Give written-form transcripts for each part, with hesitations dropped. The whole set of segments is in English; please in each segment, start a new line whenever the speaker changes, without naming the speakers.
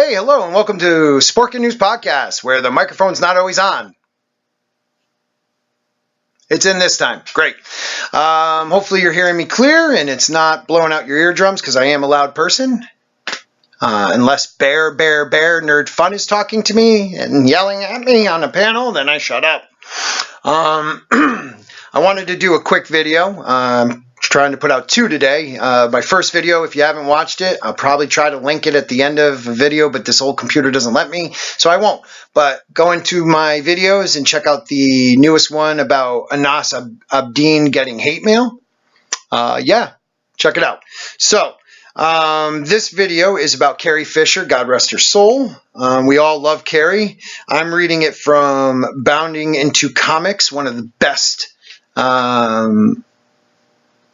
Hey, hello, and welcome to Sporking News Podcast, where the microphone's not always on. It's in this time. Great. Hopefully you're hearing me clear and it's not blowing out your eardrums because I am a loud person. Unless Bear Nerd Fun is talking to me and yelling at me on a panel, then I shut up. I wanted to do a quick video. Trying to put out two today. My first video, if you haven't watched it, I'll probably try to link it at the end of the video, but this old computer doesn't let me, so I won't. But go into my videos and check out the newest one about Anas Abdeen getting hate mail. Yeah, check it out. So, this video is about Carrie Fisher, God rest her soul. We all love Carrie. I'm reading it from Bounding Into Comics, one of the best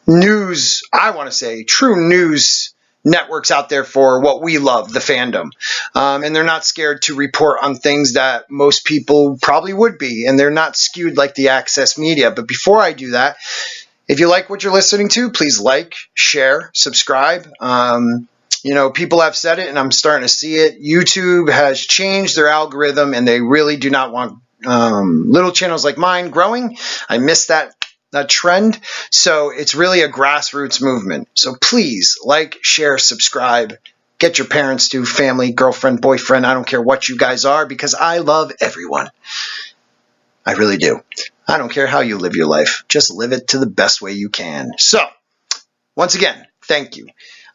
news, I want to say, true news networks out there for what we love, the fandom. And they're not scared to report on things that most people probably would be, and they're not skewed like the access media. But before I do that, if you like what you're listening to, please like, share, subscribe. People have said it, and I'm starting to see it. YouTube has changed their algorithm, and they really do not want little channels like mine growing. I miss that trend. So it's really a grassroots movement. So please like, share, subscribe, get your parents to, family, girlfriend, boyfriend. I don't care what you guys are, because I love everyone. I really do. I don't care how you live your life. Just live it to the best way you can. So once again, thank you.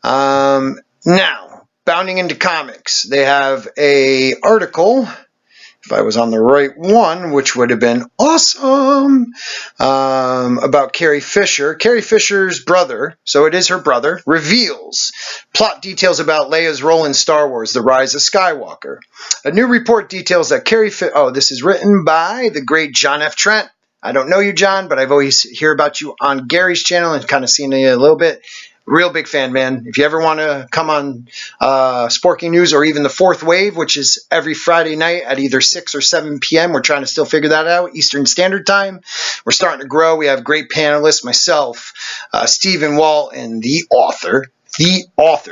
Now, Bounding Into Comics, they have a article, if I was on the right one, which would have been awesome, about Carrie Fisher. Carrie Fisher's brother, so it is her brother, reveals plot details about Leia's role in Star Wars: The Rise of Skywalker. A new report details that Carrie this is written by the great John F. Trent. I don't know you, John, but I've always hear about you on Gary's channel and kind of seen you a little bit. Real big fan, man. If you ever want to come on Sporking News or even the Fourth Wave, which is every Friday night at either 6 or 7 p.m., we're trying to still figure that out, Eastern Standard Time. We're starting to grow. We have great panelists, myself, Stephen Walton, the author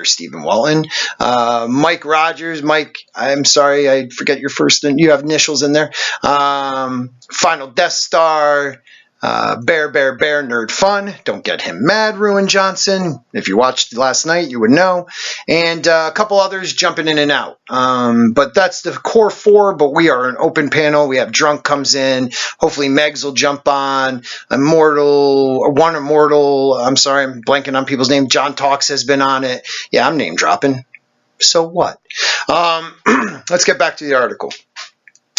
Stephen Walton, Mike Rogers. Mike, I'm sorry, I forget your first, you have initials in there. Final Death Star, Bear Nerd Fun. Don't get him mad, Ruin Johnson. If you watched last night, you would know. And a couple others jumping in and out. But that's the core four, but we are an open panel. We have Drunk comes in. Hopefully Megs will jump on. I'm sorry, I'm blanking on people's names. John Talks has been on it. Yeah, I'm name dropping. So what? Let's get back to the article.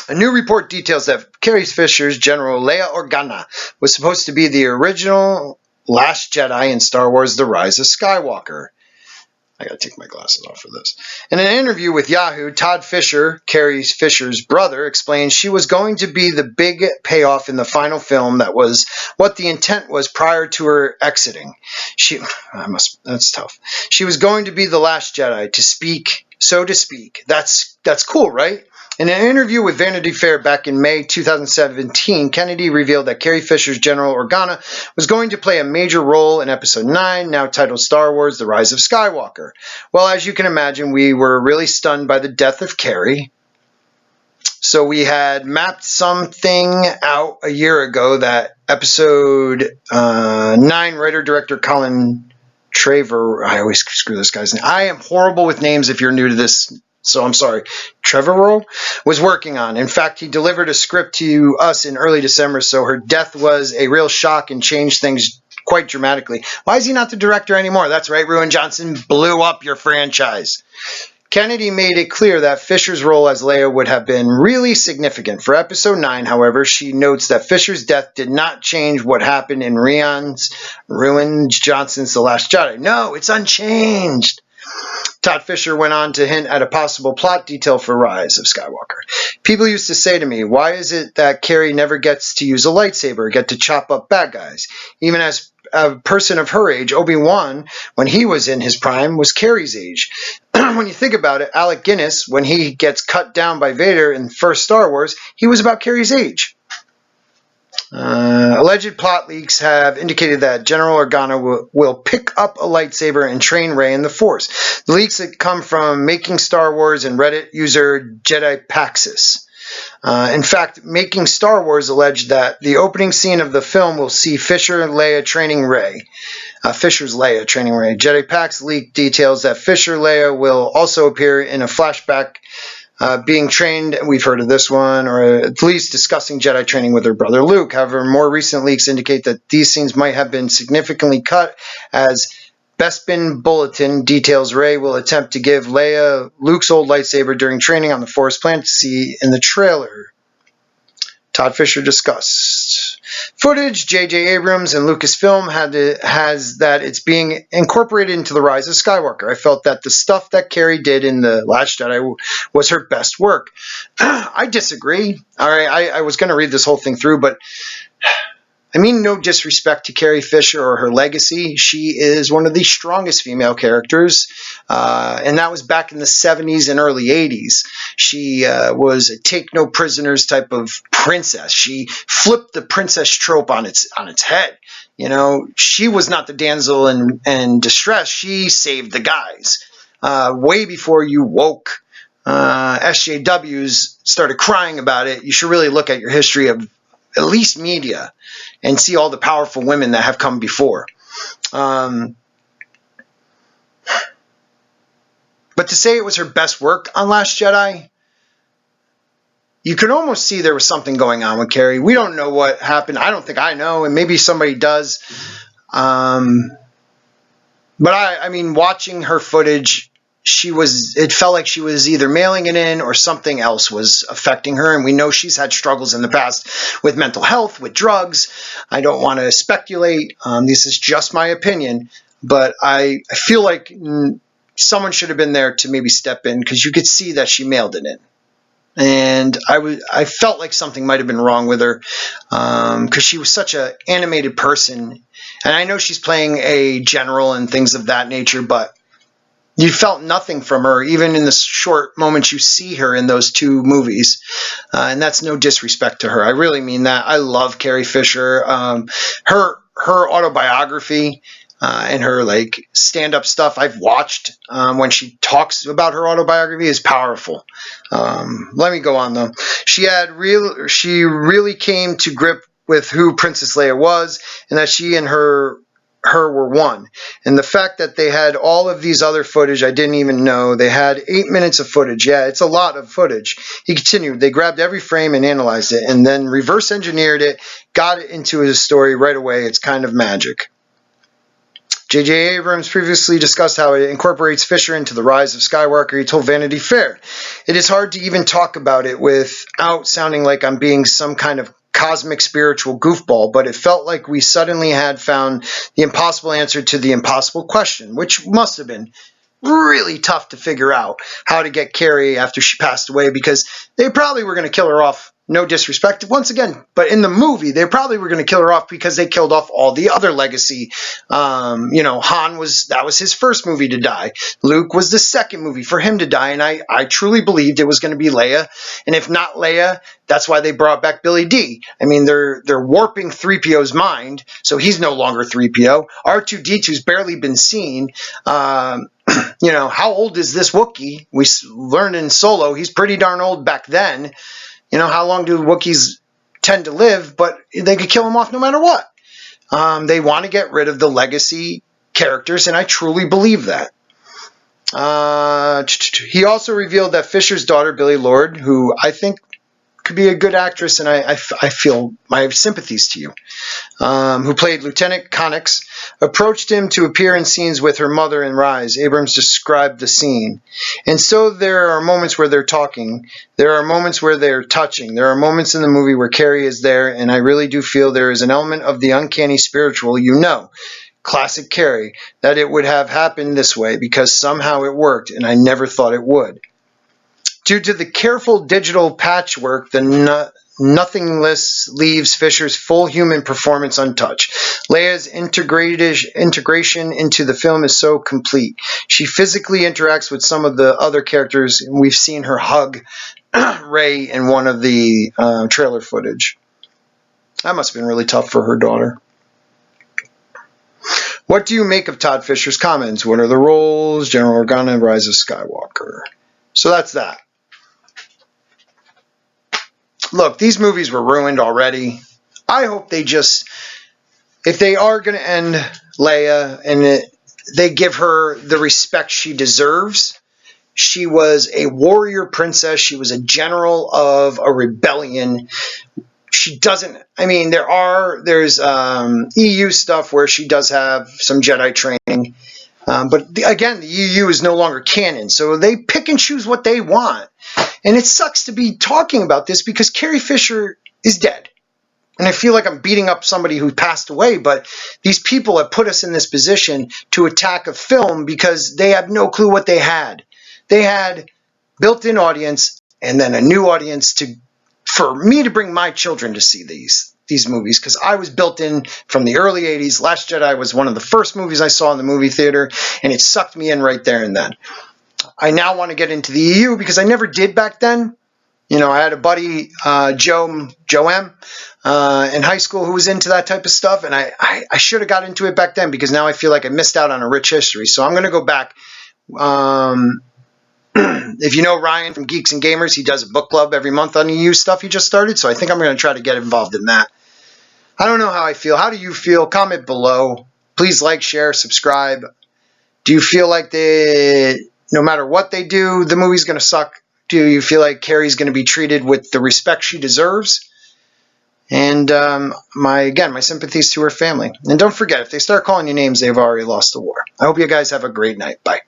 A new report details that Carrie Fisher's General Leia Organa was supposed to be the original Last Jedi in Star Wars: The Rise of Skywalker. I gotta take my glasses off for this. In an interview with Yahoo, Todd Fisher, Carrie Fisher's brother, explained she was going to be the big payoff in the final film. That was what the intent was prior to her exiting. That's tough. She was going to be the Last Jedi, so to speak. That's cool, right? In an interview with Vanity Fair back in May 2017, Kennedy revealed that Carrie Fisher's General Organa was going to play a major role in Episode 9, now titled Star Wars: The Rise of Skywalker. Well, as you can imagine, we were really stunned by the death of Carrie. So we had mapped something out a year ago that Episode 9 writer-director Colin Trevorrow, I always screw this guy's name. I am horrible with names if you're new to this, so I'm sorry, Trevorrow was working on. In fact, he delivered a script to us in early December, so her death was a real shock and changed things quite dramatically. Why is he not the director anymore? That's right, Ruin Johnson blew up your franchise. Kennedy made it clear that Fisher's role as Leia would have been really significant. For Episode 9, however, she notes that Fisher's death did not change what happened in Ruin Johnson's The Last Jedi. No, it's unchanged. Todd Fisher went on to hint at a possible plot detail for Rise of Skywalker. People used to say to me, why is it that Carrie never gets to use a lightsaber, get to chop up bad guys? Even as a person of her age, Obi-Wan, when he was in his prime, was Carrie's age. When you think about it, Alec Guinness, when he gets cut down by Vader in the first Star Wars, he was about Carrie's age. Alleged plot leaks have indicated that General Organa will pick up a lightsaber and train Rey in the Force. The leaks that come from Making Star Wars and Reddit user Jedi Paxis. In fact, Making Star Wars alleged that the opening scene of the film will see Fisher's Leia training Rey. Jedi Pax leaked details that Fisher Leia will also appear in a flashback being trained, we've heard of this one, or at least discussing Jedi training with her brother Luke. However, more recent leaks indicate that these scenes might have bin significantly cut, as Bespin Bulletin details Rey will attempt to give Leia Luke's old lightsaber during training on the Force, planned to see in the trailer. Todd Fisher discussed. Footage, J.J. Abrams and Lucasfilm has that it's being incorporated into The Rise of Skywalker. I felt that the stuff that Carrie did in The Last Jedi was her best work. I disagree. All right, I was going to read this whole thing through, but I mean no disrespect to Carrie Fisher or her legacy. She is one of the strongest female characters, and that was back in the 70s and early 80s. She was a take no prisoners type of princess. She flipped the princess trope on its head. You know, she was not the damsel in distress. She saved the guys. Way before you woke SJWs started crying about it, you should really look at your history of at least media and see all the powerful women that have come before. But to say it was her best work on Last Jedi, you could almost see there was something going on with Carrie. We don't know what happened. I don't think I know, and maybe somebody does. But I mean, watching her footage, it felt like she was either mailing it in or something else was affecting her. And we know she's had struggles in the past with mental health, with drugs. I don't want to speculate. This is just my opinion, but I feel like someone should have been there to maybe step in, because you could see that she mailed it in. And I felt like something might have been wrong with her, because she was such an animated person. And I know she's playing a general and things of that nature, but you felt nothing from her, even in the short moments you see her in those two movies. And that's no disrespect to her. I really mean that. I love Carrie Fisher. Her autobiography and her like stand-up stuff I've watched when she talks about her autobiography is powerful. Let me go on though. She really came to grip with who Princess Leia was, and that she and her were one. And the fact that they had all of these other footage I didn't even know. They had 8 minutes of footage. Yeah, it's a lot of footage. He continued. They grabbed every frame and analyzed it, and then reverse engineered it, got it into his story right away. It's kind of magic. J.J. Abrams previously discussed how it incorporates Fisher into The Rise of Skywalker. He told Vanity Fair, "It is hard to even talk about it without sounding like I'm being some kind of cosmic spiritual goofball, but it felt like we suddenly had found the impossible answer to the impossible question," which must have been really tough to figure out, how to get Carrie after she passed away, because they probably were going to kill her off. No disrespect, once again, but in the movie, they probably were going to kill her off because they killed off all the other legacy. Han that was his first movie to die. Luke was the second movie for him to die, and I truly believed it was going to be Leia. And if not Leia, that's why they brought back Billy D. I mean, they're warping 3PO's mind, so he's no longer 3PO. R2-D2's barely been seen. How old is this Wookiee? We learned in Solo, he's pretty darn old back then. How long do Wookiees tend to live? But they could kill him off no matter what. They want to get rid of the legacy characters, and I truly believe that. He also revealed that Fisher's daughter, Billie Lourd, who I think could be a good actress, and I feel my sympathies to you, who played Lieutenant Connix, approached him to appear in scenes with her mother in Rise. Abrams described the scene. And so there are moments where they're talking. There are moments where they're touching. There are moments in the movie where Carrie is there, and I really do feel there is an element of the uncanny spiritual, classic Carrie, that it would have happened this way because somehow it worked, and I never thought it would. Due to the careful digital patchwork, the nothingness leaves Fisher's full human performance untouched. Leia's integration into the film is so complete. She physically interacts with some of the other characters, and we've seen her hug Rey in one of the trailer footage. That must have been really tough for her daughter. What do you make of Todd Fisher's comments? What are the roles? General Organa, Rise of Skywalker. So that's that. Look, these movies were ruined already. I hope they just, if they are going to end Leia and they give her the respect she deserves. She was a warrior princess. She was a general of a rebellion. She doesn't, I mean, there's EU stuff where she does have some Jedi training. But again, the EU is no longer canon. So they pick and choose what they want. And it sucks to be talking about this because Carrie Fisher is dead. And I feel like I'm beating up somebody who passed away, but these people have put us in this position to attack a film because they have no clue what they had. They had built-in audience and then a new audience for me to bring my children to see these movies because I was built in from the early 80s. Last Jedi was one of the first movies I saw in the movie theater, and it sucked me in right there and then. I now want to get into the EU because I never did back then. You know, I had a buddy, Joe M, in high school who was into that type of stuff, and I should have got into it back then because now I feel like I missed out on a rich history. So I'm going to go back. If you know Ryan from Geeks and Gamers, he does a book club every month on EU stuff he just started, so I think I'm going to try to get involved in that. I don't know how I feel. How do you feel? Comment below. Please like, share, subscribe. Do you feel like no matter what they do, the movie's going to suck? Do you feel like Carrie's going to be treated with the respect she deserves? And my sympathies to her family. And don't forget, if they start calling you names, they've already lost the war. I hope you guys have a great night. Bye.